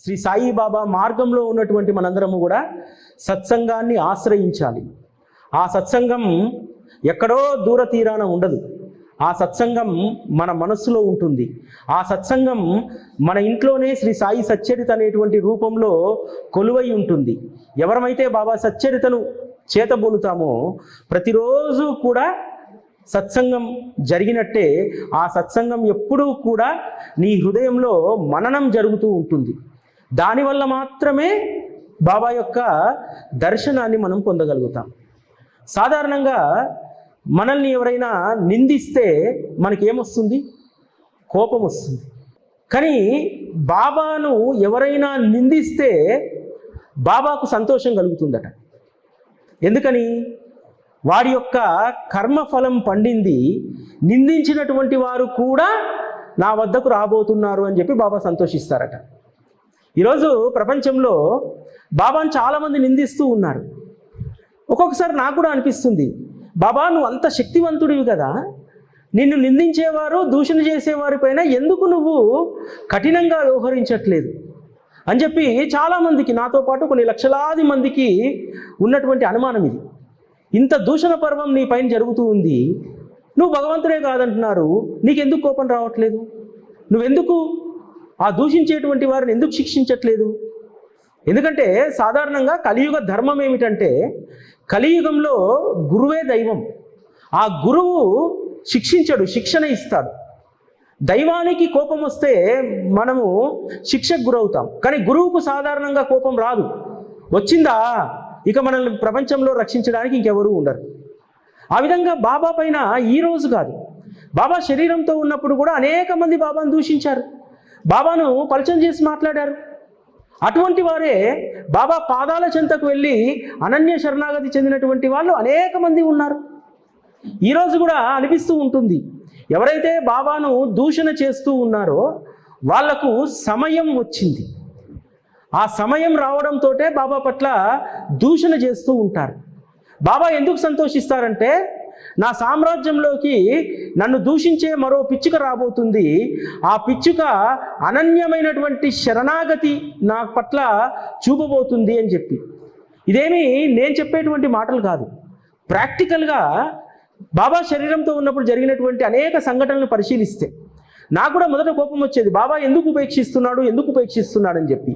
శ్రీ సాయిబాబా మార్గంలో ఉన్నటువంటి మనందరము కూడా సత్సంగాన్ని ఆశ్రయించాలి. ఆ సత్సంగం ఎక్కడో దూర తీరాన ఉండదు. ఆ సత్సంగం మన మనస్సులో ఉంటుంది. ఆ సత్సంగం మన ఇంట్లోనే శ్రీ సాయి సచ్చరిత అనేటువంటి రూపంలో కొలువై ఉంటుంది. ఎవరమైతే బాబా సచ్చరితను చేతబోలుతామో ప్రతిరోజు కూడా సత్సంగం జరిగినట్టే ఆ సత్సంగం ఎప్పుడూ కూడా నీ హృదయంలో మననం జరుగుతూ ఉంటుంది. దానివల్ల మాత్రమే బాబా యొక్క దర్శనాన్ని మనం పొందగలుగుతాం. సాధారణంగా మనల్ని ఎవరైనా నిందిస్తే మనకేమొస్తుంది? కోపం వస్తుంది. కానీ బాబాను ఎవరైనా నిందిస్తే బాబాకు సంతోషం కలుగుతుందట. ఎందుకని? వాడి యొక్క కర్మఫలం పండింది, నిందించినటువంటి వారు కూడా నా వద్దకు రాబోతున్నారు అని చెప్పి బాబా సంతోషిస్తారట. ఈరోజు ప్రపంచంలో బాబాను చాలామంది నిందిస్తూ ఉన్నారు. ఒక్కొక్కసారి నాకు కూడా అనిపిస్తుంది, బాబా నువ్వు అంత శక్తివంతుడివి కదా, నిన్ను నిందించేవారు దూషణ చేసేవారి పైన ఎందుకు నువ్వు కఠినంగా వ్యవహరించట్లేదు అని చెప్పి చాలామందికి, నాతో పాటు కొన్ని లక్షలాది మందికి ఉన్నటువంటి అనుమానం ఇది. ఇంత దూషణ పర్వం నీ పైన జరుగుతూ ఉంది, నువ్వు భగవంతుడే కాదంటున్నారు, నీకెందుకు కోపం రావట్లేదు? నువ్వెందుకు ఆ దూషించేటువంటి వారిని ఎందుకు శిక్షించట్లేదు? ఎందుకంటే సాధారణంగా కలియుగ ధర్మం ఏమిటంటే, కలియుగంలో గురువే దైవం. ఆ గురువు శిక్షించడు, శిక్షణ ఇస్తాడు. దైవానికి కోపం వస్తే మనము శిక్షకు గురవుతాం, కానీ గురువుకు సాధారణంగా కోపం రాదు. వచ్చిందా ఇక మనల్ని ప్రపంచంలో రక్షించడానికి ఇంకెవరూ ఉండరు. ఆ విధంగా బాబా పైన ఈ రోజు కాదు, బాబా శరీరంతో ఉన్నప్పుడు కూడా అనేక మంది బాబాను దూషించారు, బాబాను పలచన చేసి మాట్లాడారు. అటువంటి వారే బాబా పాదాల చెంతకు వెళ్ళి అనన్య శరణాగతి చెందినటువంటి వాళ్ళు అనేక మంది ఉన్నారు. ఈరోజు కూడా అనిపిస్తూ ఉంటుంది, ఎవరైతే బాబాను దూషణ చేస్తూ ఉన్నారో వాళ్లకు సమయం వచ్చింది. ఆ సమయం రావడంతో బాబా పట్ల దూషణ చేస్తూ ఉంటారు. బాబా ఎందుకు సంతోషిస్తారంటే, నా సామ్రాజ్యంలోకి నన్ను దూషించే మరో పిచ్చుక రాబోతుంది, ఆ పిచ్చుక అనన్యమైనటువంటి శరణాగతి నా పట్ల చూపబోతుంది అని చెప్పి. ఇదేమి నేను చెప్పేటువంటి మాటలు కాదు. ప్రాక్టికల్గా బాబా శరీరంతో ఉన్నప్పుడు జరిగినటువంటి అనేక సంఘటనలను పరిశీలిస్తే నాకు కూడా మొదట కోపం వచ్చేది, బాబా ఎందుకు ఉపేక్షిస్తున్నాడు అని చెప్పి.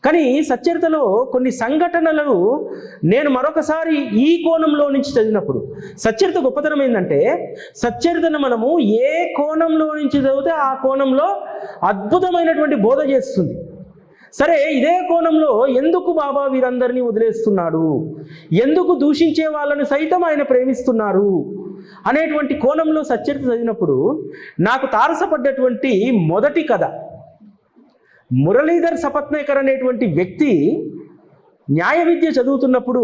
కానీ సచ్చరితలో కొన్ని సంఘటనలను నేను మరొకసారి ఈ కోణంలో నుంచి చదివినప్పుడు, సచ్చరిత గొప్పతనం ఏంటంటే, సచ్చరితను మనము ఏ కోణంలో నుంచి చదివితే ఆ కోణంలో అద్భుతమైనటువంటి బోధ చేస్తుంది. సరే, ఇదే కోణంలో ఎందుకు బాబా వీరందరినీ వదిలేస్తున్నాడు, ఎందుకు దూషించే వాళ్ళని సైతం ఆయన ప్రేమిస్తున్నారు అనేటువంటి కోణంలో సచ్చరిత చదివినప్పుడు నాకు తారసపడ్డటువంటి మొదటి కథ, మురళీధర్ సపత్నేకర్ అనేటువంటి వ్యక్తి న్యాయ విద్య చదువుతున్నప్పుడు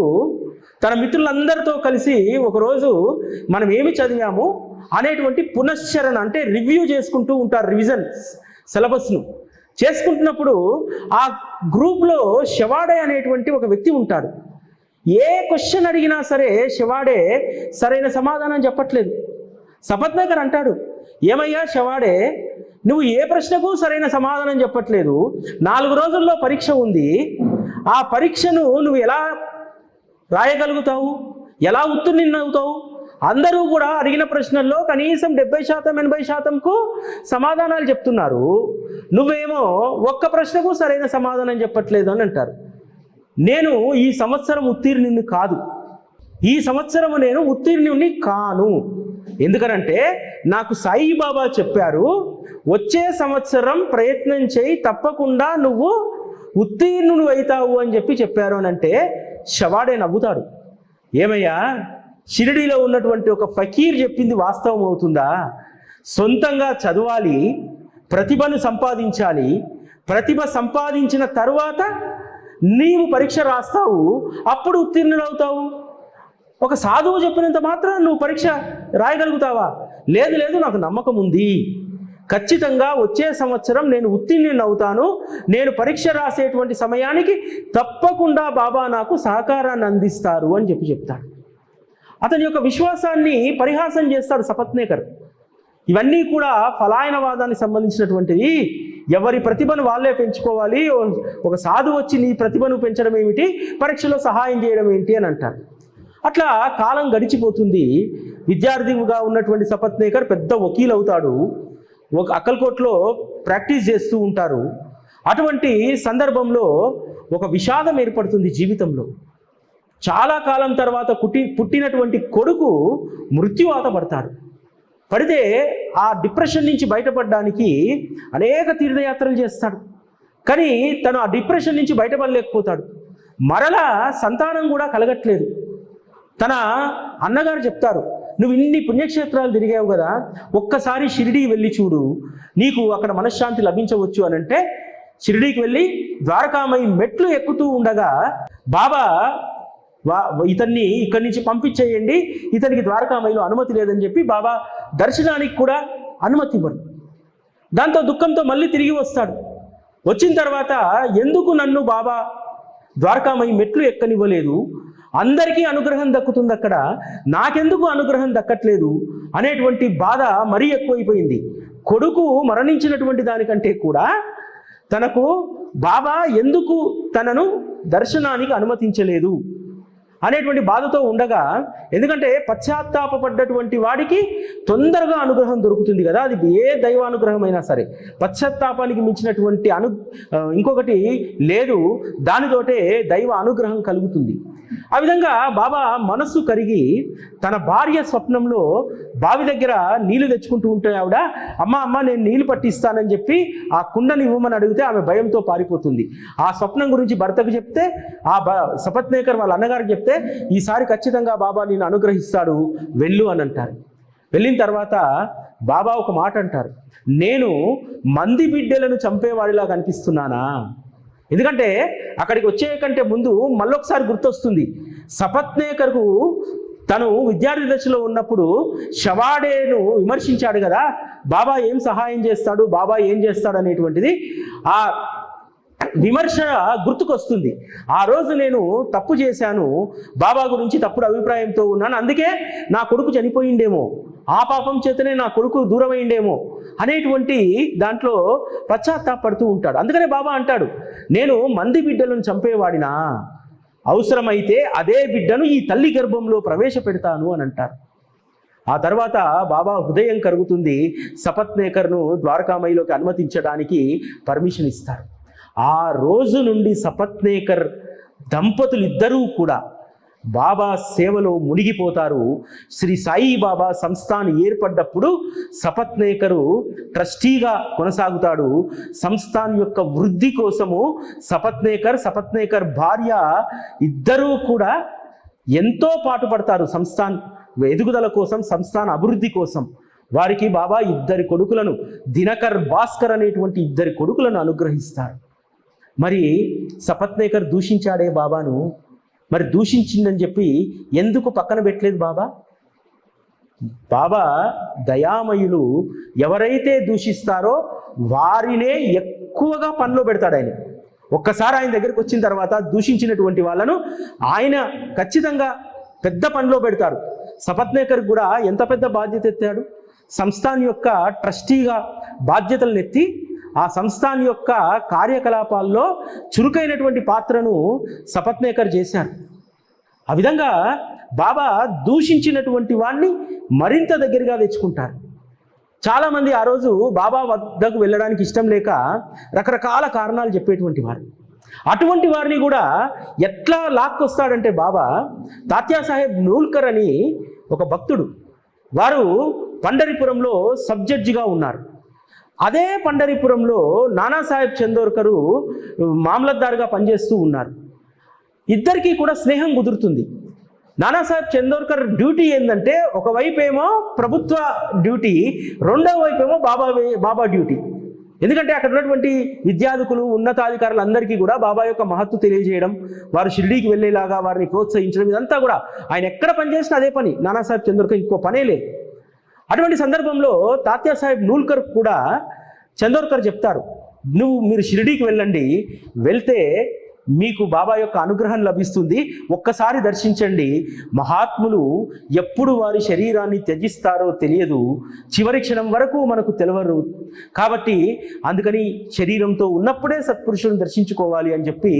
తన మిత్రులందరితో కలిసి ఒకరోజు మనం ఏమి చదివాము అనేటువంటి పునశ్చరణ, అంటే రివ్యూ చేసుకుంటూ ఉంటారు, రివిజన్ సిలబస్ను చేసుకుంటున్నప్పుడు ఆ గ్రూప్లో షవాడే అనేటువంటి ఒక వ్యక్తి ఉంటాడు. ఏ క్వశ్చన్ అడిగినా సరే షవాడే సరైన సమాధానం చెప్పట్లేదు. సపత్నేకర్ అంటాడు, ఏమయ్యా షవాడే, నువ్వు ఏ ప్రశ్నకు సరైన సమాధానం చెప్పట్లేదు, 4 రోజుల్లో పరీక్ష ఉంది, ఆ పరీక్షను నువ్వు ఎలా రాయగలుగుతావు, ఎలా ఉత్తీర్ణులవుతావు? అందరూ కూడా అడిగిన ప్రశ్నల్లో కనీసం 70% 80%కు సమాధానాలు చెప్తున్నారు, నువ్వేమో ఒక్క ప్రశ్నకు సరైన సమాధానం చెప్పట్లేదు అని అంటారు. నేను ఈ సంవత్సరం ఉత్తీర్ణుని కాదు, ఈ సంవత్సరము నేను ఉత్తీర్ణుని కాను. ఎందుకనంటే నాకు సాయిబాబా చెప్పారు, వచ్చే సంవత్సరం ప్రయత్నం చేయి, తప్పకుండా నువ్వు ఉత్తీర్ణుడు అవుతావు అని చెప్పారు అని అంటే షవాడే నవ్వుతాడు. ఏమయ్యా, షిరిడీలో ఉన్నటువంటి ఒక ఫకీర్ చెప్పింది వాస్తవం అవుతుందా? సొంతంగా చదవాలి, ప్రతిభను సంపాదించాలి, ప్రతిభ సంపాదించిన తరువాత నీవు పరీక్ష రాస్తావు, అప్పుడు ఉత్తీర్ణుడవుతావు. ఒక సాధువు చెప్పినంత మాత్రం నువ్వు పరీక్ష రాయగలుగుతావా? లేదు, నాకు నమ్మకం ఉంది, ఖచ్చితంగా వచ్చే సంవత్సరం నేను ఉత్తీర్ణుని అవుతాను, నేను పరీక్ష రాసేటువంటి సమయానికి తప్పకుండా బాబా నాకు సహకారాన్ని అందిస్తారు అని చెప్తాడు. అతని యొక్క విశ్వాసాన్ని పరిహాసం చేస్తాడు సపత్నేకర్. ఇవన్నీ కూడా ఫలాయనవాదానికి సంబంధించినటువంటివి. ఎవరి ప్రతిభను వాళ్ళే పెంచుకోవాలి, ఒక సాధువు వచ్చి నీ ప్రతిభను పెంచడం ఏమిటి, పరీక్షలో సహాయం చేయడం ఏంటి అని అంటారు. అట్లా కాలం గడిచిపోతుంది. విద్యార్థిగా ఉన్నటువంటి సపత్నేకర్ పెద్ద వకీల్ అవుతాడు. ఒక అక్కల్కోట్లో ప్రాక్టీస్ చేస్తూ ఉంటారు. అటువంటి సందర్భంలో ఒక విషాదం ఏర్పడుతుంది జీవితంలో. చాలా కాలం తర్వాత పుట్టినటువంటి కొడుకు మృత్యువాత పడతాడు. పడితే ఆ డిప్రెషన్ నుంచి బయటపడడానికి అనేక తీర్థయాత్రలు చేస్తాడు. కానీ తను ఆ డిప్రెషన్ నుంచి బయటపడలేకపోతాడు. మరలా సంతానం కూడా కలగట్లేదు. తన అన్నగారు చెప్తారు, నువ్వు ఇన్ని పుణ్యక్షేత్రాలు తిరిగావు కదా, ఒక్కసారి షిరిడీ వెళ్ళి చూడు, నీకు అక్కడ మనశ్శాంతి లభించవచ్చు అని అంటే షిరిడీకి వెళ్ళి ద్వారకామయి మెట్లు ఎక్కుతూ ఉండగా బాబా ఇతన్ని ఇక్కడి నుంచి పంపించేయండి, ఇతనికి ద్వారకామయిలో అనుమతి లేదని చెప్పి బాబా దర్శనానికి కూడా అనుమతి ఇవ్వరు. దాంతో దుఃఖంతో మళ్ళీ తిరిగి వస్తాడు. వచ్చిన తర్వాత ఎందుకు నన్ను బాబా ద్వారకామయి మెట్లు ఎక్కనివ్వలేదు, అందరికీ అనుగ్రహం దక్కుతుంది అక్కడ, నాకెందుకు అనుగ్రహం దక్కట్లేదు అనేటువంటి బాధ మరీ ఎక్కువైపోయింది. కొడుకు మరణించినటువంటి దానికంటే కూడా తనకు బాబా ఎందుకు తనను దర్శనానికి అనుమతించలేదు అనేటువంటి బాధతో ఉండగా, ఎందుకంటే పశ్చాత్తాపడ్డటువంటి వాడికి తొందరగా అనుగ్రహం దొరుకుతుంది కదా, అది ఏ దైవానుగ్రహం అయినా సరే. పశ్చాత్తాపానికి మించినటువంటి ఇంకొకటి లేదు, దానితోటే దైవ అనుగ్రహం కలుగుతుంది. ఆ విధంగా బాబా మనస్సు కరిగి తన భార్య స్వప్నంలో బావి దగ్గర నీళ్లు తెచ్చుకుంటూ ఉంటే ఆవిడ, అమ్మ నేను నీళ్లు పట్టిస్తానని చెప్పి ఆ కుండని ఇవ్వమని అడిగితే ఆమె భయంతో పారిపోతుంది. ఆ స్వప్నం గురించి భర్తకు చెప్తే, ఆ సపత్నేకర్ వాళ్ళ అన్నగారికి చెప్తే, ఈసారి ఖచ్చితంగా బాబా నేను అనుగ్రహిస్తాడు, వెళ్ళు అని అంటారు. వెళ్ళిన తర్వాత బాబా ఒక మాట అంటారు, నేను మంది బిడ్డలను చంపేవాడిలా కనిపిస్తున్నానా? ఎందుకంటే అక్కడికి వచ్చే కంటే ముందు మళ్ళొకసారి గుర్తొస్తుంది, సపత్నేకర్కు తను విద్యార్థి దశలో ఉన్నప్పుడు షవాడేను విమర్శించాడు కదా, బాబా ఏం సహాయం చేస్తాడు, బాబా ఏం చేస్తాడు అనేటువంటిది ఆ విమర్శ గుర్తుకొస్తుంది. ఆ రోజు నేను తప్పు చేశాను, బాబా గురించి తప్పుడు అభిప్రాయంతో ఉన్నాను, అందుకే నా కొడుకు చనిపోయిండేమో, ఆ పాపం చేతనే నా కొడుకు దూరమైండేమో అనేటువంటి దాంట్లో పశ్చాత్తాపడుతూ ఉంటాడు. అందుకనే బాబా అంటాడు, నేను మంది బిడ్డలను చంపేవాడినా, అవసరమైతే అదే బిడ్డను ఈ తల్లి గర్భంలో ప్రవేశపెడతాను అని అంటారు. ఆ తర్వాత బాబా హృదయం కరుగుతుంది, సపత్నేకర్ను ద్వారకామయిలోకి అనుమతించడానికి పర్మిషన్ ఇస్తారు. ఆ రోజు నుండి సపత్నేకర్ దంపతులు ఇద్దరూ కూడా బాబా సేవలో మునిగిపోతారు. శ్రీ సాయిబాబా సంస్థానం ఏర్పడ్డప్పుడు సపత్నేకరు ట్రస్టీగా కొనసాగుతాడు. సంస్థానం యొక్క వృద్ధి కోసము సపత్నేకర్ భార్య ఇద్దరూ కూడా ఎంతో పాటుపడతారు. సంస్థాన్ ఎదుగుదల కోసం, సంస్థాన అభివృద్ధి కోసం. వారికి బాబా ఇద్దరి కొడుకులను, దినకర్, భాస్కర్ అనేటువంటి ఇద్దరి కొడుకులను అనుగ్రహిస్తారు. మరి సపత్నేకర్ దూషించాడే బాబాను, మరి దూషించిందని చెప్పి ఎందుకు పక్కన పెట్టలేదు బాబా? బాబా దయామయులు, ఎవరైతే దూషిస్తారో వారినే ఎక్కువగా పనిలో పెడతాడు ఆయన. ఒక్కసారి ఆయన దగ్గరికి వచ్చిన తర్వాత దూషించినటువంటి వాళ్ళను ఆయన ఖచ్చితంగా పెద్ద పనిలో పెడతారు. సపత్నేకర్ కూడా ఎంత పెద్ద బాధ్యత ఎత్తాడు, సంస్థాన్ యొక్క ట్రస్టీగా బాధ్యతలను ఎత్తి ఆ సంస్థాన్ యొక్క కార్యకలాపాల్లో చురుకైనటువంటి పాత్రను సపత్నేకర్ చేశారు. ఆ విధంగా బాబా దూషించినటువంటి వాడిని మరింత దగ్గరగా తెచ్చుకుంటారు. చాలామంది ఆ రోజు బాబా వద్దకు వెళ్ళడానికి ఇష్టం లేక రకరకాల కారణాలు చెప్పేటువంటి వారు. అటువంటి వారిని కూడా ఎట్లా లాక్కొస్తాడంటే బాబా, తాత్యాసాహెబ్ నూల్కర్ అని ఒక భక్తుడు, వారు పండరిపురంలో సబ్ జడ్జిగా ఉన్నారు. అదే పండరిపురంలో నానాసాహెబ్ చందోర్కరు మామలత్దారుగా పనిచేస్తూ ఉన్నారు. ఇద్దరికీ కూడా స్నేహం కుదురుతుంది. నానాసాహెబ్ చందోర్కర్ డ్యూటీ ఏంటంటే, ఒకవైపు ఏమో ప్రభుత్వ డ్యూటీ, రెండవ వైపు ఏమో బాబా డ్యూటీ. ఎందుకంటే అక్కడ ఉన్నటువంటి విద్యార్థులు, ఉన్నతాధికారులు అందరికీ కూడా బాబా యొక్క మహత్తు తెలియజేయడం, వారు షిరిడీకి వెళ్ళేలాగా వారిని ప్రోత్సహించడం, ఇదంతా కూడా ఆయన ఎక్కడ పనిచేసినా అదే పని. నానాసాహెబ్ చందోర్కర్ ఇంకో పనే లేదు. అటువంటి సందర్భంలో తాత్యాసాహెబ్ నూల్కర్ కూడా చందోర్కర్ చెప్తారు, మీరు షిరిడీకి వెళ్ళండి, వెళ్తే మీకు బాబా యొక్క అనుగ్రహం లభిస్తుంది. ఒక్కసారి దర్శించండి. మహాత్ములు ఎప్పుడు వారి శరీరాన్ని త్యజిస్తారో తెలియదు, చివరి క్షణం వరకు మనకు తెలియరు. కాబట్టి అందుకని శరీరంతో ఉన్నప్పుడే సత్పురుషులను దర్శించుకోవాలి అని చెప్పి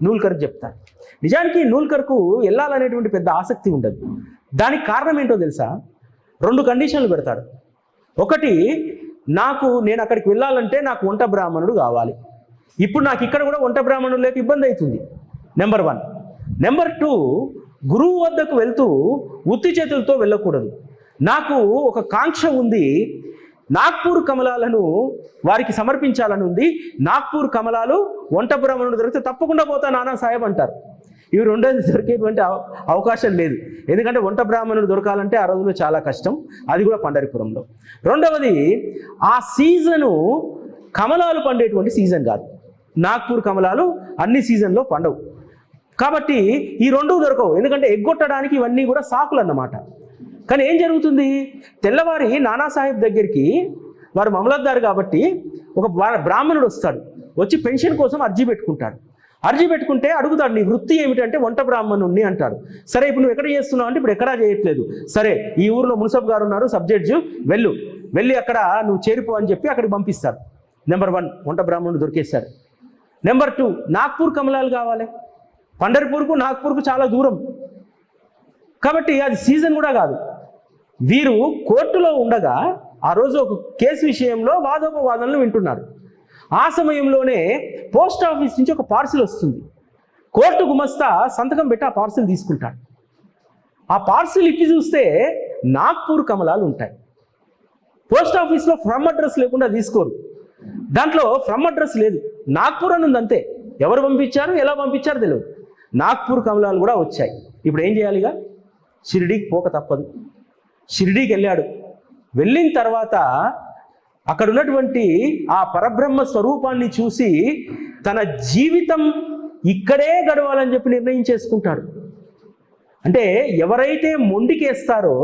నూల్కర్ చెప్తారు. నిజానికి నూల్కర్కు వెళ్ళాలనేటువంటి పెద్ద ఆసక్తి ఉండదు. దానికి కారణం ఏంటో తెలుసా? 2 కండిషన్లు పెడతాడు. ఒకటి, నేను అక్కడికి వెళ్ళాలంటే నాకు వంట బ్రాహ్మణుడు కావాలి. ఇప్పుడు నాకు ఇక్కడ కూడా వంట బ్రాహ్మణుడు లేక ఇబ్బంది అవుతుంది, నెంబర్ 1. నెంబర్ 2, గురువు వద్దకు వెళ్తూ ఉత్తి చేతులతో వెళ్ళకూడదు. నాకు ఒక కాంక్ష ఉంది, నాగ్పూర్ కమలాలను వారికి సమర్పించాలని ఉంది. నాగ్పూర్ కమలాలు వంట బ్రాహ్మణుడు దొరికితే తప్పకుండా పోతా నానా సాహెబ్ అంటారు. ఇవి రెండోది దొరికేటువంటి అవకాశం లేదు. ఎందుకంటే వంట బ్రాహ్మణుడు దొరకాలంటే ఆ రోజుల్లో చాలా కష్టం, అది కూడా పండరిపురంలో. రెండవది, ఆ సీజను కమలాలు పండేటువంటి సీజన్ కాదు. నాగ్పూర్ కమలాలు అన్ని సీజన్లో పండవు. కాబట్టి ఈ 2 దొరకవు. ఎందుకంటే ఎగ్గొట్టడానికి ఇవన్నీ కూడా సాకులు అన్నమాట. కానీ ఏం జరుగుతుంది, తెల్లవారి నానాసాహెబ్ దగ్గరికి, వారు మమలద్దారు కాబట్టి ఒక బ్రాహ్మణుడు వస్తాడు. వచ్చి పెన్షన్ కోసం అర్జీ పెట్టుకుంటాడు. అర్జీ పెట్టుకుంటే అడుగుతాడు, నీ వృత్తి ఏమిటంటే వంట బ్రాహ్మణుణ్ణి అంటాడు. సరే, ఇప్పుడు నువ్వు ఎక్కడ చేస్తున్నావు అంటే ఇప్పుడు ఎక్కడా చేయట్లేదు. సరే, ఈ ఊరిలో మున్సబ్ గారు ఉన్నారు, సబ్ జడ్జి, వెళ్ళి అక్కడ నువ్వు చేరిపో అని చెప్పి అక్కడికి పంపిస్తాడు. నెంబర్ 1, వంట బ్రాహ్మణుడు దొరికేస్తాడు. నెంబర్ 2, నాగ్పూర్ కమలాలు కావాలి. పండర్పూర్కు నాగ్పూర్కు చాలా దూరం కాబట్టి అది సీజన్ కూడా కాదు. వీరు కోర్టులో ఉండగా ఆ రోజు ఒక కేసు విషయంలో వాదోపవాదనలు వింటున్నారు. ఆ సమయంలోనే పోస్ట్ ఆఫీస్ నుంచి ఒక పార్సిల్ వస్తుంది. కోర్టు గుమస్తా సంతకం పెట్టి ఆ పార్సిల్ తీసుకుంటాడు. ఆ పార్సిల్ ఇప్పి చూస్తే నాగ్పూర్ కమలాలు ఉంటాయి. పోస్ట్ ఆఫీస్లో ఫ్రమ్ అడ్రస్ లేకుండా తీసుకోరు. దాంట్లో ఫ్రమ్ అడ్రస్ లేదు, నాగ్పూర్ అని ఉంది అంతే. ఎవరు పంపించారు, ఎలా పంపించారు తెలియదు. నాగ్పూర్ కమలాలు కూడా వచ్చాయి. ఇప్పుడు ఏం చేయాలిగా? షిరిడీకి పోక తప్పదు. షిరిడీకి వెళ్ళాడు. వెళ్ళిన తర్వాత అక్కడ ఉన్నటువంటి ఆ పరబ్రహ్మ స్వరూపాన్ని చూసి తన జీవితం ఇక్కడే గడవాలని చెప్పి నిర్ణయం చేసుకుంటాడు. అంటే ఎవరైతే మొండికేస్తారో,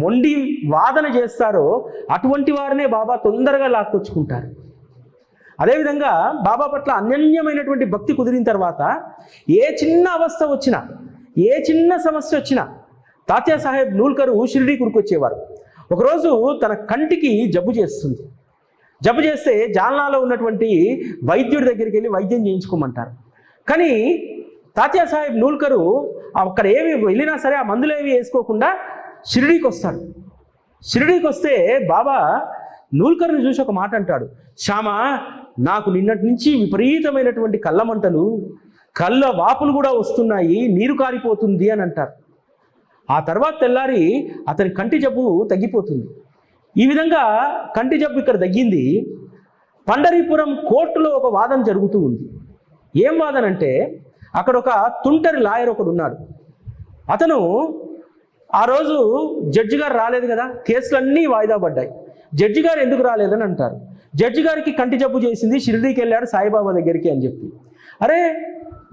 మొండి వాదన చేస్తారో అటువంటి వారినే బాబా తొందరగా లాక్కొచ్చుకుంటారు. అదేవిధంగా బాబా పట్ల అన్యన్యమైనటువంటి భక్తి కుదిరిన తర్వాత ఏ చిన్న అవస్థ వచ్చినా, ఏ చిన్న సమస్య వచ్చినా తాత్యా సాహెబ్ నూల్కరు షిరిడీ కురుకొచ్చేవారు. ఒకరోజు తన కంటికి జబ్బు చేస్తుంది. జబ్బు చేస్తే జాల్నాలో ఉన్నటువంటి వైద్యుడి దగ్గరికి వెళ్ళి వైద్యం చేయించుకోమంటారు. కానీ తాత్యా సాహెబ్ నూల్కరు అక్కడ ఏమి వెళ్ళినా సరే ఆ మందులు ఏవి వేసుకోకుండా షిరిడీకి వస్తాడు. షిరిడీకి వస్తే బాబా నూల్కర్ని చూసి ఒక మాట అంటాడు, శ్యామ, నాకు నిన్నటి నుంచి విపరీతమైనటువంటి కళ్ళమంటలు, కళ్ళ వాపులు కూడా వస్తున్నాయి, నీరు కారిపోతుంది అని అంటారు. ఆ తర్వాత తెల్లారి అతని కంటి జబ్బు తగ్గిపోతుంది. ఈ విధంగా కంటి జబ్బు ఇక్కడ తగ్గింది. పండరీపురం కోర్టులో ఒక వాదన జరుగుతూ ఉంది. ఏం వాదన అంటే, అక్కడ ఒక తుంటరి లాయర్ ఒకడు ఉన్నాడు. అతను ఆ రోజు జడ్జి గారు రాలేదు కదా, కేసులన్నీ వాయిదా పడ్డాయి. జడ్జి గారు ఎందుకు రాలేదని అంటారు. జడ్జి గారికి కంటి జబ్బు చేసింది, షిరిడీకి వెళ్ళాడు సాయిబాబా దగ్గరికి అని చెప్పి. అరే,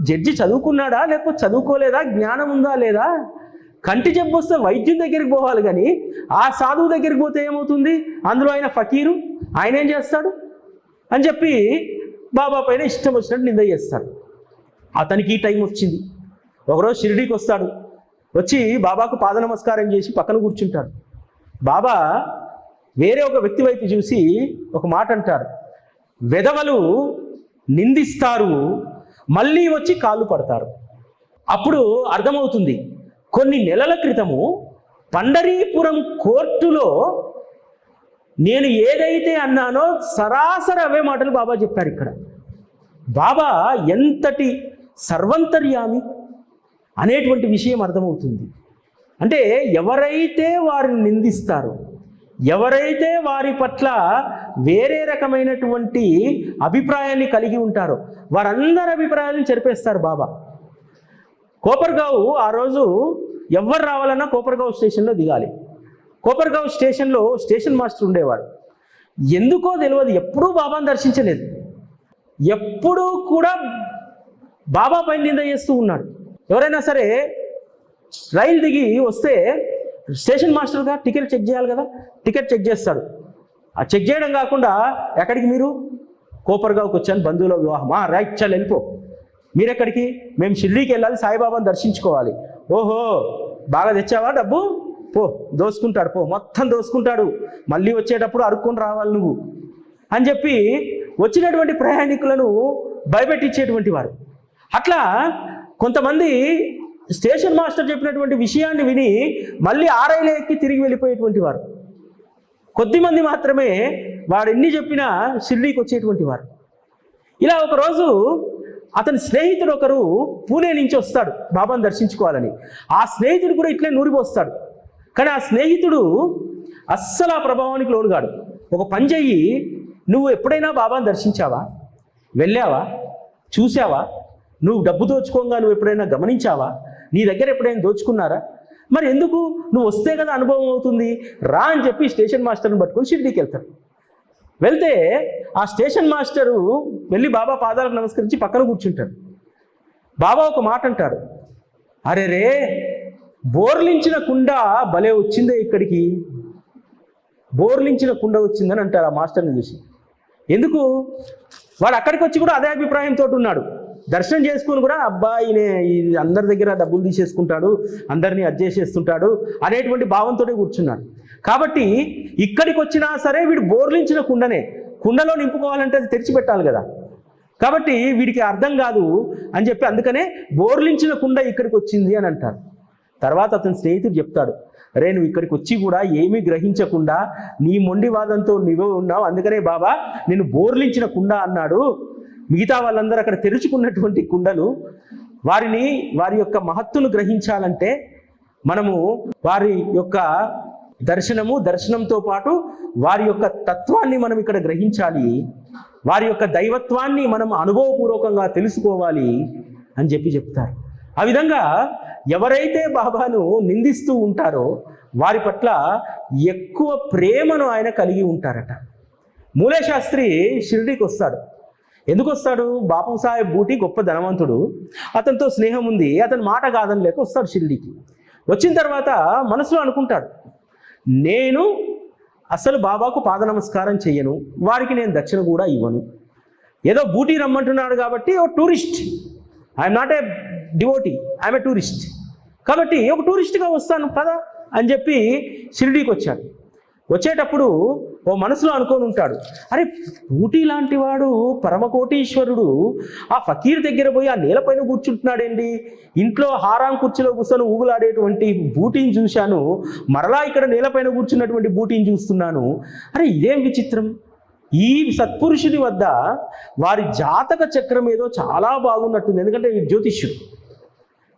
జడ్జి చదువుకున్నాడా లేకపోతే చదువుకోలేదా, జ్ఞానం ఉందా లేదా? కంటి జబ్బు వస్తే వైద్యం దగ్గరికి పోవాలి, కానీ ఆ సాధువు దగ్గరికి పోతే ఏమవుతుంది? అందులో ఆయన ఫకీరు, ఆయన ఏం చేస్తాడు అని చెప్పి బాబా పైన ఇష్టం వచ్చినట్టు నింద చేస్తాడు. అతనికి ఈ టైం వచ్చింది. ఒకరోజు షిరిడీకి వస్తాడు. వచ్చి బాబాకు పాద నమస్కారం చేసి పక్కన కూర్చుంటాడు. బాబా వేరే ఒక వ్యక్తి వైపు చూసి ఒక మాట అంటారు, వెధవలు నిందిస్తారు, మళ్ళీ వచ్చి కాళ్ళు పడతారు. అప్పుడు అర్థమవుతుంది, కొన్ని నెలల క్రితము పండరీపురం కోర్టులో నేను ఏదైతే అన్నానో సరాసరి అవే మాటలు బాబా చెప్పారు. ఇక్కడ బాబా ఎంతటి సర్వంతర్యామి అనేటువంటి విషయం అర్థమవుతుంది. అంటే ఎవరైతే వారిని నిందిస్తారో, ఎవరైతే వారి పట్ల వేరే రకమైనటువంటి అభిప్రాయాన్ని కలిగి ఉంటారో వారందరి అభిప్రాయాలను చెరిపేస్తారు బాబా. కోపర్గావ్ ఆ రోజు ఎవరు రావాలన్నా కోపర్గావ్ స్టేషన్లో దిగాలి. కోపర్గావ్ స్టేషన్లో స్టేషన్ మాస్టర్ ఉండేవాడు. ఎందుకో తెలియదు, ఎప్పుడూ బాబాను దర్శించలేదు. ఎప్పుడూ కూడా బాబా పైన నింద చేస్తూ ఉన్నాడు. ఎవరైనా సరే రైలు దిగి వస్తే స్టేషన్ మాస్టర్గా టికెట్ చెక్ చేయాలి కదా, టికెట్ చెక్ చేస్తాడు. ఆ చెక్ చేయడం కాకుండా, ఎక్కడికి మీరు? కోపర్గావ్కి వచ్చాను, బంధువుల వివాహం, రైట్, చాలు వెళ్ళిపో. మీరెక్కడికి? మేము షిర్డీకి వెళ్ళాలి, సాయిబాబాను దర్శించుకోవాలి. ఓహో, బాగా తెచ్చావా డబ్బు? పో, దోసుకుంటాడు, పో, మొత్తం దోసుకుంటాడు, మళ్ళీ వచ్చేటప్పుడు అడుక్కొని రావాలి నువ్వు అని చెప్పి వచ్చినటువంటి ప్రయాణికులను భయపెట్టించేటువంటి వారు. అట్లా కొంతమంది స్టేషన్ మాస్టర్ చెప్పినటువంటి విషయాన్ని విని మళ్ళీ ఆ రైలు ఎక్కి తిరిగి వెళ్ళిపోయేటువంటి వారు. కొద్దిమంది మాత్రమే వాడు ఎన్ని చెప్పినా షిర్డీకి వచ్చేటువంటి వారు. ఇలా ఒకరోజు అతని స్నేహితుడు ఒకరు పూణే నుంచి వస్తాడు బాబాను దర్శించుకోవాలని. ఆ స్నేహితుడు కూడా ఇట్లే నూరిపోస్తాడు. కానీ ఆ స్నేహితుడు అస్సలు ఆ ప్రభావానికి లోనుగాడు. ఒక పని చెయ్యి, నువ్వు ఎప్పుడైనా బాబాను దర్శించావా, వెళ్ళావా, చూసావా? నువ్వు డబ్బు దోచుకోగా నువ్వు ఎప్పుడైనా గమనించావా? నీ దగ్గర ఎప్పుడైనా దోచుకున్నారా? మరి ఎందుకు? నువ్వు వస్తే కదా అనుభవం అవుతుంది, రా అని చెప్పి స్టేషన్ మాస్టర్ని పట్టుకొని షిర్డీకి వెళ్తాడు. వెళ్తే ఆ స్టేషన్ మాస్టరు వెళ్ళి బాబా పాదాలకు నమస్కరించి పక్కన కూర్చుంటాడు. బాబా ఒక మాట అంటాడు, అరే రే, బోర్లించిన కుండ భలే వచ్చిందే ఇక్కడికి, బోర్లించిన కుండ వచ్చిందని అంటారు ఆ మాస్టర్ని చూసి. ఎందుకు? వాడు అక్కడికి వచ్చి కూడా అదే అభిప్రాయంతో ఉన్నాడు. దర్శనం చేసుకుని కూడా అబ్బా ఈయన అందరి దగ్గర డబ్బులు తీసేసుకుంటాడు, అందరినీ అడ్జేసేస్తుంటాడు అనేటువంటి భావంతో కూర్చున్నాడు. కాబట్టి ఇక్కడికి వచ్చినా సరే వీడు బోర్లించిన కుండనే, కుండలో నింపుకోవాలంటే అది తెరిచిపెట్టాలి కదా. కాబట్టి వీడికి అర్థం కాదు అని చెప్పి అందుకనే బోర్లించిన కుండ ఇక్కడికి వచ్చింది అని అంటారు. తర్వాత అతని స్నేహితుడు చెప్తాడు, అరే నువ్వు ఇక్కడికి వచ్చి కూడా ఏమీ గ్రహించకుండా నీ మొండివాదంతో నువ్వే ఉన్నావు, అందుకనే బాబా నేను బోర్లించిన కుండ అన్నాడు. మిగతా వాళ్ళందరూ అక్కడ తెరుచుకున్నటువంటి కుండలు. వారి యొక్క మహత్తును గ్రహించాలంటే మనము వారి యొక్క దర్శనంతో పాటు వారి యొక్క తత్వాన్ని మనం ఇక్కడ గ్రహించాలి, వారి యొక్క దైవత్వాన్ని మనం అనుభవపూర్వకంగా తెలుసుకోవాలి అని చెప్తారు. ఆ విధంగా ఎవరైతే బాబాను నిందిస్తూ ఉంటారో వారి పట్ల ఎక్కువ ప్రేమను ఆయన కలిగి ఉంటారట. మూలే శాస్త్రి షిర్డీకి వస్తాడు. ఎందుకు వస్తాడు? బాపు సాహెబ్ బూటి గొప్ప ధనవంతుడు, అతనితో స్నేహం ఉంది, అతని మాట కాదని లేక వస్తాడు షిర్డీకి. వచ్చిన తర్వాత మనసులో అనుకుంటాడు, నేను అసలు బాబాకు పాద నమస్కారం చెయ్యను, వారికి నేను దక్షిణ కూడా ఇవ్వను. ఏదో బూటీ రమ్మంటున్నాడు కాబట్టి ఓ tourist, I'm not a devotee, I'm a tourist, కాబట్టి ఒక టూరిస్ట్గా వస్తాను పదా అని చెప్పి షిర్డీకి వచ్చాడు. వచ్చేటప్పుడు ఓ మనసులో అనుకొని ఉంటాడు, అరే బూటీ లాంటి వాడు పరమకోటీశ్వరుడు ఆ ఫకీర్ దగ్గర పోయి ఆ నేలపైన కూర్చుంటున్నాడేంటి, ఇంట్లో హారాం కుర్చీలో కూర్చొని ఊగులాడేటువంటి బూటీని చూశాను, మరలా ఇక్కడ నేలపైన కూర్చున్నటువంటి బూటీని చూస్తున్నాను, అరే ఇదేం విచిత్రం. ఈ సత్పురుషుని వద్ద వారి జాతక చక్రం ఏదో చాలా బాగున్నట్టుంది, ఎందుకంటే జ్యోతిష్యుడు,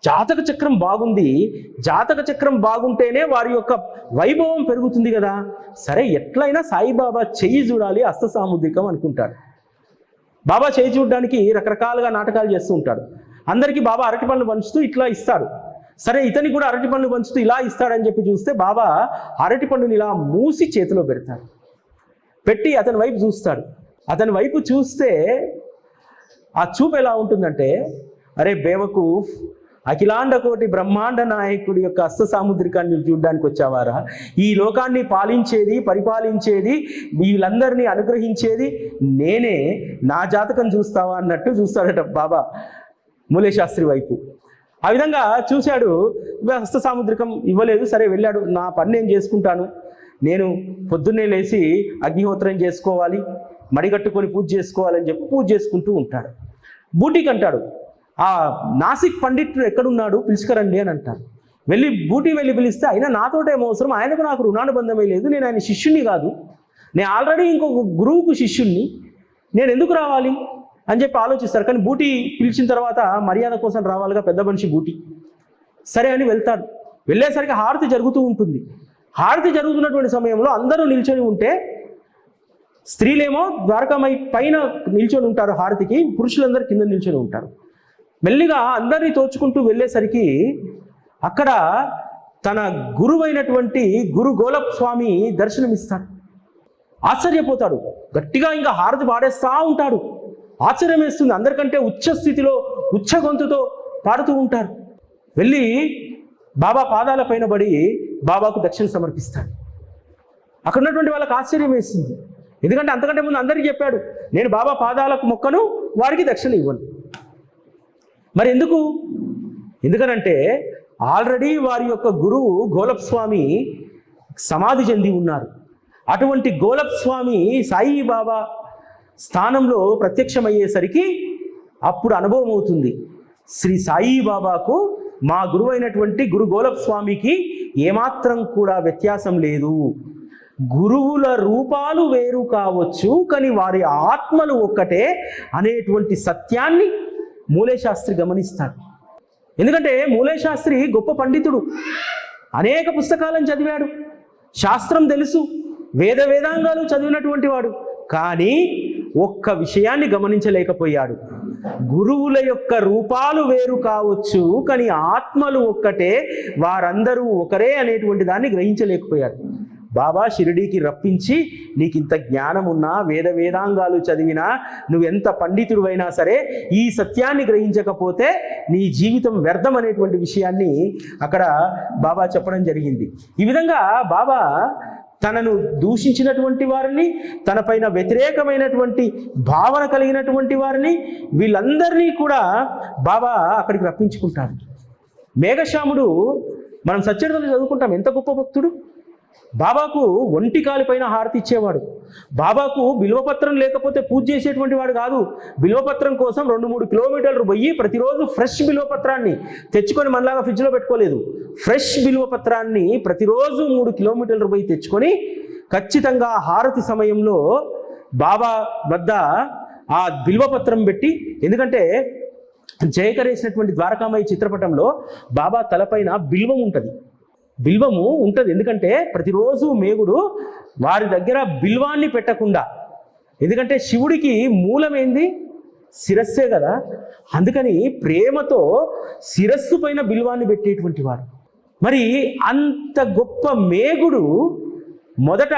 జాతక చక్రం బాగుంది, జాతక చక్రం బాగుంటేనే వారి యొక్క వైభవం పెరుగుతుంది కదా. సరే ఎట్లయినా సాయిబాబా చెయ్యి చూడాలి, హస్త సాముద్రికం అనుకుంటాడు. బాబా చెయ్యి చూడడానికి రకరకాలుగా నాటకాలు చేస్తూ ఉంటాడు. అందరికీ బాబా అరటి పండ్లు పంచుతూ ఇట్లా ఇస్తాడు. సరే ఇతనికి కూడా అరటి పండ్లు పంచుతూ ఇలా ఇస్తాడని చెప్పి చూస్తే బాబా అరటి పండుని ఇలా మూసి చేతిలో పెడతాడు. పెట్టి అతని వైపు చూస్తాడు. అతని వైపు చూస్తే ఆ చూపు ఎలా ఉంటుందంటే, అరే బేవకూఫ్, అఖిలాండ కోటి బ్రహ్మాండ నాయకుడి యొక్క హస్త సాముద్రికాన్ని చూడడానికి వచ్చావారా? ఈ లోకాన్ని పాలించేది, పరిపాలించేది, వీళ్ళందరినీ అనుగ్రహించేది నేనే, నా జాతకం చూస్తావా అన్నట్టు చూస్తాడట బాబా మూలే శాస్త్రి వైపు. ఆ విధంగా చూశాడు. హస్త సాముద్రికం ఇవ్వలేదు. సరే వెళ్ళాడు, నా పని నేను చేసుకుంటాను, నేను పొద్దున్నే లేచి అగ్నిహోత్రం చేసుకోవాలి, మడిగట్టుకొని పూజ చేసుకోవాలని చెప్పి పూజ చేసుకుంటూ ఉంటాడు. బూటీకి అంటాడు, ఆ నాసిక్ పండితుడు ఎక్కడున్నాడు పిలుచుకరండి అని అంటారు. బూటీ వెళ్ళి పిలిస్తే అయినా నాతోటే అవసరం, ఆయనకు నాకు రుణానుబంధమే లేదు, నేను ఆయన శిష్యుణ్ణి కాదు, నేను ఆల్రెడీ ఇంకొక గురువుకు శిష్యుణ్ణి, నేను ఎందుకు రావాలి అని చెప్పి ఆలోచిస్తారు. కానీ బూటీ పిలిచిన తర్వాత మర్యాద కోసం రావాలిగా పెద్ద మనిషి బూటీ. సరే అని వెళ్తాడు. వెళ్ళేసరికి హారతి జరుగుతూ ఉంటుంది. హారతి జరుగుతున్నటువంటి సమయంలో అందరూ నిల్చొని ఉంటే స్త్రీలేమో ద్వారకామై పైన నిల్చొని ఉంటారు హారతికి, పురుషులందరూ కింద నిల్చొని ఉంటారు. మెల్లిగా అందరినీ తోచుకుంటూ వెళ్ళేసరికి అక్కడ తన గురువైనటువంటి గురు గోలప్ స్వామి దర్శనమిస్తాడు. ఆశ్చర్యపోతాడు. గట్టిగా ఇంకా హారతి పాడేస్తూ ఉంటాడు. ఆశ్చర్యం వేస్తుంది. అందరికంటే ఉచ్చ స్థితిలో ఉచ్చ గొంతుతో పాడుతూ ఉంటారు. వెళ్ళి బాబా పాదాల పైన పడి బాబాకు దక్షిణ సమర్పిస్తాడు. అక్కడ ఉన్నటువంటి వాళ్ళకి ఆశ్చర్యం వేస్తుంది. ఎందుకంటే అంతకంటే ముందు అందరికీ చెప్పాడు, నేను బాబా పాదాలకు మొక్కను, వారికి దక్షిణ ఇవ్వను. మరి ఎందుకు? ఎందుకనంటే ఆల్రెడీ వారి యొక్క గురువు గోలప్ స్వామి సమాధి చెంది ఉన్నారు. అటువంటి గోలప్ స్వామి సాయిబాబా స్థానంలో ప్రత్యక్షమయ్యేసరికి అప్పుడు అనుభవం అవుతుంది, శ్రీ సాయిబాబాకు మా గురువు అయినటువంటి గురు గోలప్ స్వామికి ఏమాత్రం కూడా వ్యత్యాసం లేదు. గురువుల రూపాలు వేరు కావచ్చు, కానీ వారి ఆత్మలు ఒక్కటే అనేటువంటి సత్యాన్ని మూలే శాస్త్రి గమనిస్తాడు. ఎందుకంటే మూలే శాస్త్రి గొప్ప పండితుడు, అనేక పుస్తకాలను చదివాడు, శాస్త్రం తెలుసు, వేదాంగాలు చదివినటువంటి వాడు. కానీ ఒక్క విషయాన్ని గమనించలేకపోయాడు. గురువుల యొక్క రూపాలు వేరు కావచ్చు, కానీ ఆత్మలు ఒక్కటే, వారందరూ ఒకరే అనేటువంటి దాన్ని గ్రహించలేకపోయాడు. బాబా షిరిడీకి రప్పించి, నీకు ఇంత జ్ఞానం ఉన్నా, వేదాంగాలు చదివినా, నువ్వెంత పండితుడు అయినా సరే ఈ సత్యాన్ని గ్రహించకపోతే నీ జీవితం వ్యర్థం అనేటువంటి విషయాన్ని అక్కడ బాబా చెప్పడం జరిగింది. ఈ విధంగా బాబా తనను దూషించినటువంటి వారిని, తన పైన వ్యతిరేకమైనటువంటి భావన కలిగినటువంటి వారిని, వీళ్ళందరినీ కూడా బాబా అక్కడికి రప్పించుకుంటాడు. మేఘశ్యాముడు మనం సచ్చరితలు చదువుకుంటాం, ఎంత గొప్ప భక్తుడు. బాబాకు ఒంటి కాలిపైన హారతి ఇచ్చేవాడు. బాబాకు బిల్వపత్రం లేకపోతే పూజ చేసేటువంటి వాడు కాదు. బిల్వపత్రం కోసం 2-3 కిలోమీటర్లు పోయి ప్రతిరోజు ఫ్రెష్ బిల్వపత్రాన్ని తెచ్చుకొని, మనలాగా ఫ్రిడ్జ్లో పెట్టుకోలేదు, ఫ్రెష్ బిల్వపత్రాన్ని ప్రతిరోజు 3 కిలోమీటర్లు పోయి తెచ్చుకొని ఖచ్చితంగా హారతి సమయంలో బాబా వద్ద ఆ బిల్వపత్రం పెట్టి, ఎందుకంటే జయకరేసినటువంటి ద్వారకామయ్య చిత్రపటంలో బాబా తలపైన బిల్వం ఉంటుంది. ఎందుకంటే ప్రతిరోజు మేగుడు వారి దగ్గర బిల్వాన్ని పెట్టకుండా, ఎందుకంటే శివుడికి మూలమేంది? శిరస్సే కదా. అందుకని ప్రేమతో శిరస్సు పైన బిల్వాన్ని పెట్టేటువంటి వాడు. మరి అంత గొప్ప మేగుడు మొదట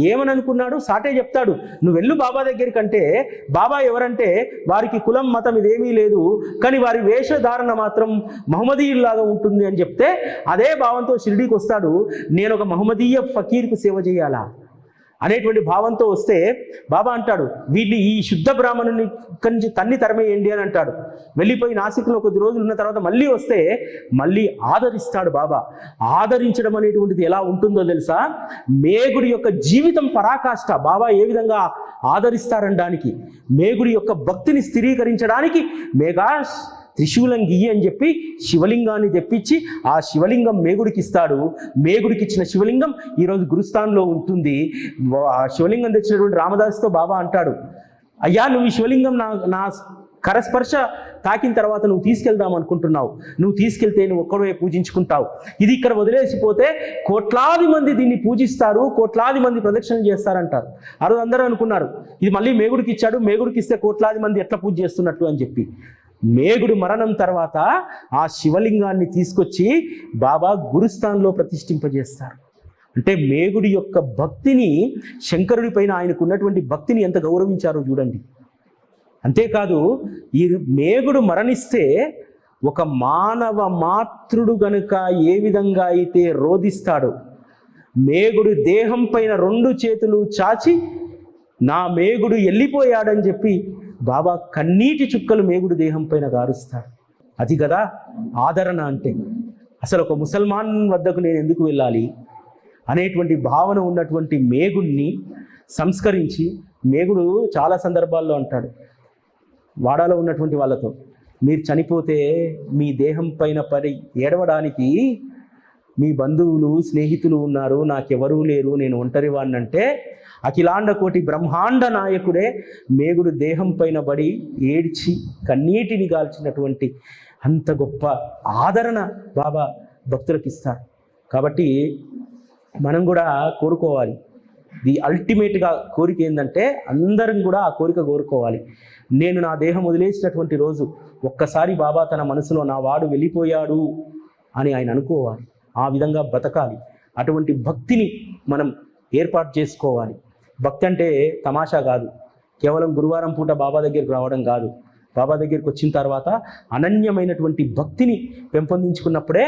ఏమని అనుకున్నాడు? సాటే చెప్తాడు, నువ్వు వెళ్ళు బాబా దగ్గరికి. అంటే బాబా ఎవరంటే వారికి కులం మతం ఇదేమీ లేదు, కానీ వారి వేషధారణ మాత్రం మహమ్మదీయుల్లాగా ఉంటుంది అని చెప్తే అదే భావంతో షిరిడీకి వస్తాడు. నేను ఒక మహమ్మదీయ ఫకీర్కు సేవ చేయాలా అనేటువంటి భావంతో వస్తే బాబా అంటాడు, వీళ్ళు ఈ శుద్ధ బ్రాహ్మణుని ఇక్కడి నుంచి తన్ని తరమేయండి అని అంటాడు. వెళ్ళిపోయి నాసిక్లో కొద్ది రోజులు ఉన్న తర్వాత మళ్ళీ వస్తే మళ్ళీ ఆదరిస్తాడు బాబా. ఆదరించడం అనేటువంటిది ఎలా ఉంటుందో తెలుసా? మేగుడి యొక్క జీవితం పరాకాష్ట. బాబా ఏ విధంగా ఆదరిస్తారనడానికి, మేగుడి యొక్క భక్తిని స్థిరీకరించడానికి మేఘా త్రిశూలం గియ్యి అని చెప్పి శివలింగాన్ని తెప్పించి ఆ శివలింగం మేగుడికి ఇస్తాడు. మేగుడికి ఇచ్చిన శివలింగం ఈరోజు గురుస్థాన్లో ఉంటుంది. ఆ శివలింగం తెచ్చినటువంటి రామదాస్తో బాబా అంటాడు, అయ్యా నువ్వు ఈ శివలింగం నా కరస్పర్శ తాకిన తర్వాత నువ్వు తీసుకెళ్దాం అనుకుంటున్నావు, నువ్వు తీసుకెళ్తే నువ్వు ఒక్కడే పూజించుకుంటావు. ఇది ఇక్కడ వదిలేసిపోతే కోట్లాది మంది దీన్ని పూజిస్తారు, కోట్లాది మంది ప్రదక్షిణలు చేస్తారంటారు. ఆ రోజు అందరూ అనుకున్నారు ఇది మళ్ళీ మేగుడికి ఇచ్చాడు, మేగుడికి ఇస్తే కోట్లాది మంది ఎట్లా పూజ చేస్తున్నట్టు అని చెప్పి. మేగుడు మరణం తర్వాత ఆ శివలింగాన్ని తీసుకొచ్చి బాబా గురుస్థాన్లో ప్రతిష్ఠింపజేస్తారు. అంటే మేగుడి యొక్క భక్తిని, శంకరుడి పైన ఆయనకు ఉన్నటువంటి భక్తిని ఎంత గౌరవించారో చూడండి. అంతేకాదు, ఈ మేగుడు మరణిస్తే ఒక మానవ మాతృడు గనుక ఏ విధంగా అయితే రోధిస్తాడో, మేగుడు దేహం పైన 2 చేతులు చాచి నా మేగుడు వెళ్ళిపోయాడని చెప్పి బాబా కన్నీటి చుక్కలు మేగుడు దేహం పైన గారుస్తాడు. అది కదా ఆదరణ అంటే. అసలు ఒక ముసల్మాన్ వద్దకు నేను ఎందుకు వెళ్ళాలి అనేటువంటి భావన ఉన్నటువంటి మేగుడిని సంస్కరించి, మేగుడు చాలా సందర్భాల్లో అంటాడు వాడాలో ఉన్నటువంటి వాళ్ళతో, మీరు చనిపోతే మీ దేహం పైన పడి ఏడవడానికి మీ బంధువులు స్నేహితులు ఉన్నారు, నాకెవరూ లేరు, నేను ఒంటరి వాడినంటే అఖిలాండ కోటి బ్రహ్మాండ నాయకుడే మేగుడు దేహం పైన పడి ఏడ్చి కన్నీటిని గాల్చినటువంటి అంత గొప్ప ఆదరణ బాబా భక్తులకు ఇస్తారు. కాబట్టి మనం కూడా కోరుకోవాలి. ది అల్టిమేట్గా కోరిక ఏంటంటే అందరం కూడా ఆ కోరిక కోరుకోవాలి. నేను నా దేహం వదిలేసినటువంటి రోజు ఒక్కసారి బాబా తన మనసులో నా వాడు వెళ్ళిపోయాడు అని ఆయన అనుకోవాలి. ఆ విధంగా బతకాలి. అటువంటి భక్తిని మనం ఏర్పాటు చేసుకోవాలి. భక్తి అంటే తమాషా కాదు, కేవలం గురువారం పూట బాబా దగ్గరికి రావడం కాదు. బాబా దగ్గరికి వచ్చిన తర్వాత అనన్యమైనటువంటి భక్తిని పెంపొందించుకున్నప్పుడే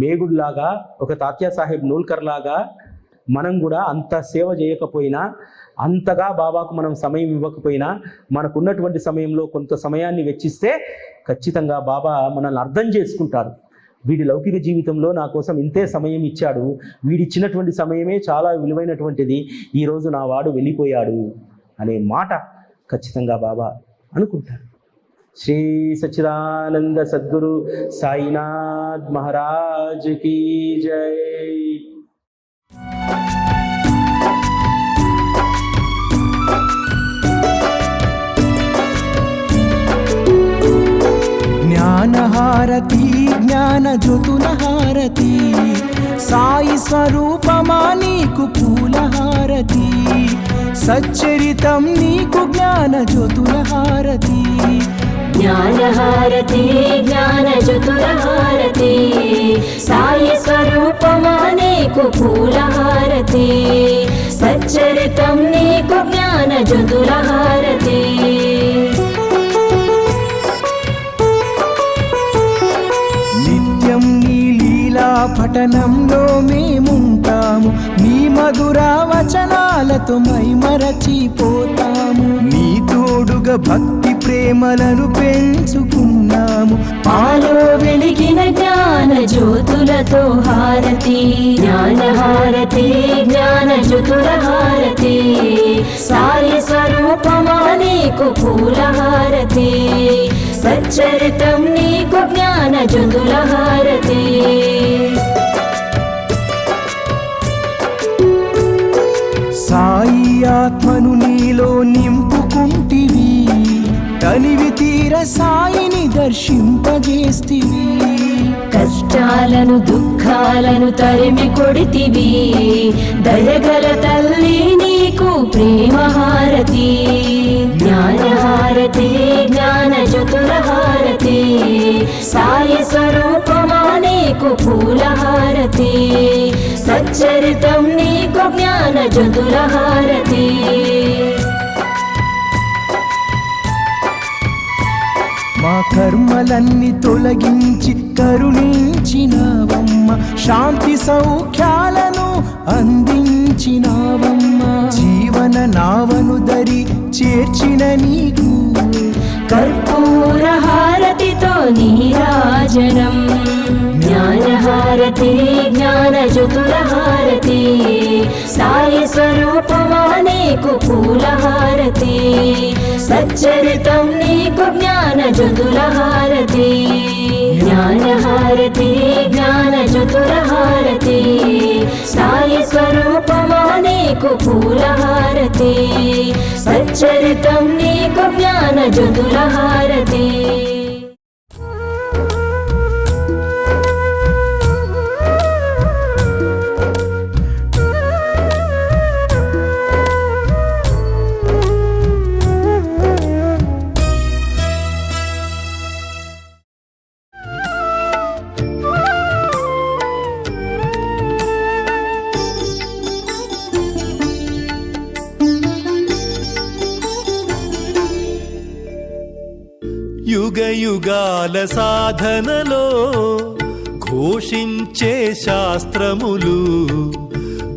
మేగుడిలాగా, ఒక తాత్యా సాహెబ్ నూల్కర్ లాగా మనం కూడా అంత సేవ చేయకపోయినా, అంతగా బాబాకు మనం సమయం ఇవ్వకపోయినా, మనకున్నటువంటి సమయంలో కొంత సమయాన్ని వెచ్చిస్తే ఖచ్చితంగా బాబా మనల్ని అర్థం చేసుకుంటారు. వీడి లౌకిక జీవితంలో నా కోసం ఇంతే సమయం ఇచ్చాడు, వీడిచ్చినటువంటి సమయమే చాలా విలువైనటువంటిది, ఈరోజు నా వాడు వెళ్ళిపోయాడు అనే మాట ఖచ్చితంగా బాబా అనుకుంటారు. శ్రీ సచ్చిదానంద సద్గురు సాయినాథ్ మహారాజ్ కీ జై. జ్ఞానహారతి జ్ఞాన జ్యోతుల హారతి, సాయి స్వరూపమా నీకు పూలహారతి, సచ్చరితం నీకు జ్ఞాన జ్యోతుల హారతి. జ్ఞానహారతి జ్ఞాన జ్యోతుల హారతి, సాయి స్వరూపమా నీకు పూలహారతి, సచ్చరితం నీకు జ్ఞాన జ్యోతుల హారతి. నిత్యం నీ లీలా పఠనంలో మేముంటాము, నీ మధుర వచనాలతో మైమరచిపోతాము, నీ తోడుగా భక్తి ప్రేమలను పెంచుకున్నాము. పాలో వెలిగిన జ్ఞాన జ్యోతులతో హారతి, జ్ఞానహారతి జ్ఞాన జ్యోతుల హారతి, సాయి స్వరూపమా నీకు పూలహారతి, సచ్చరితం నీకు జ్ఞాన జ్యోతుల హారతి. సాయి ఆత్మను నీలో నింపుకుంటివి, తనివి తీర సాయిని దర్శింపజేస్తివి, కష్టాలను దుఃఖాలను తరిమి కొడితివి, దయగల తల్లి నీకు ప్రేమహారతి, జ్ఞానహారతి జ్ఞాన జ్యోతుల హారతి, సాయి స్వరూపమా నీకు పూలహారతి, సచ్చరితం నీకు జ్ఞాన జ్యోతుల హారతి. మా కర్మలన్నీ తొలగించి కరుణించినావమ్మ, శాంతి సౌఖ్యాలను అందించినావమ్మ, జీవన నావను దరి చేర్చిన నీకు కర్పూర హారతితో నీరాజనం, జ్ఞానహారతి జ్ఞాన జ్యోతుల హారతి, సాయి స్వరూపమా నీకు పూలహారతి, సచ్చరితం నీకు జ్ఞాన జ్యోతుల హారతి, జ్ఞానహారతి జ్ఞాన జ్యోతుల హారతి, సాయి స్వరూపమా నీకు పూలహారతి, సచ్చరితం నీకు జ్ఞాన జ్యోతుల హారతి. యుగ యుగాల సాధనలో ఘోషించే శాస్త్రములు,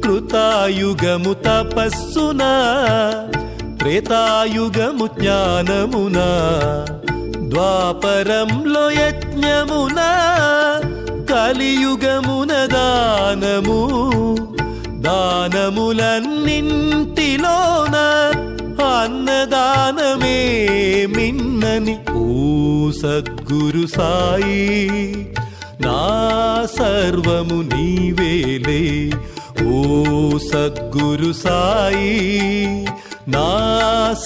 కృతాయుగము తపస్సున, త్రేతాయుగము జ్ఞానమున, ద్వాపరంలో యజ్ఞమున, కలియుగమున దానము, దానములన్నింటిలోన అన్నదానమే మిన్నని ఓ సద్గురు సాయి, నా సర్వము నీవేలే ఓ సద్గురు సాయి, నా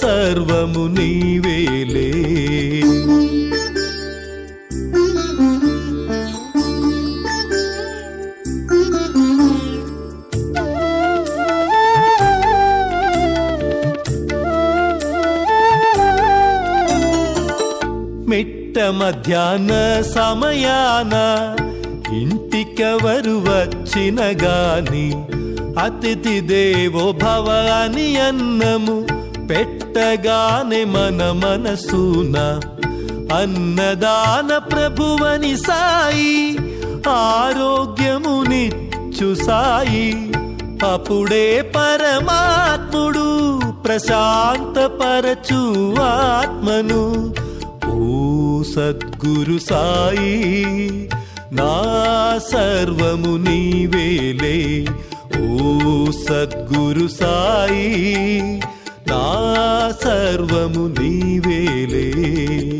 సర్వము నీవేలే. మిట్ట మధ్యాహ్న సమయాన ఇంటికెవరు వచ్చిన గాని అతిథి దేవో భవ అని అన్నము పెట్టగానే మన మనసున అన్నదాన ప్రభువని సాయి, ఆరోగ్యమునిచ్చు సాయి, అప్పుడే పరమాత్ముడు ప్రశాంతపరచు ఆత్మను. ఓ సద్గురు సాయి నా సర్వము నీవేలే. ఓ సద్గురు సాయి నా సర్వము నీవేలే.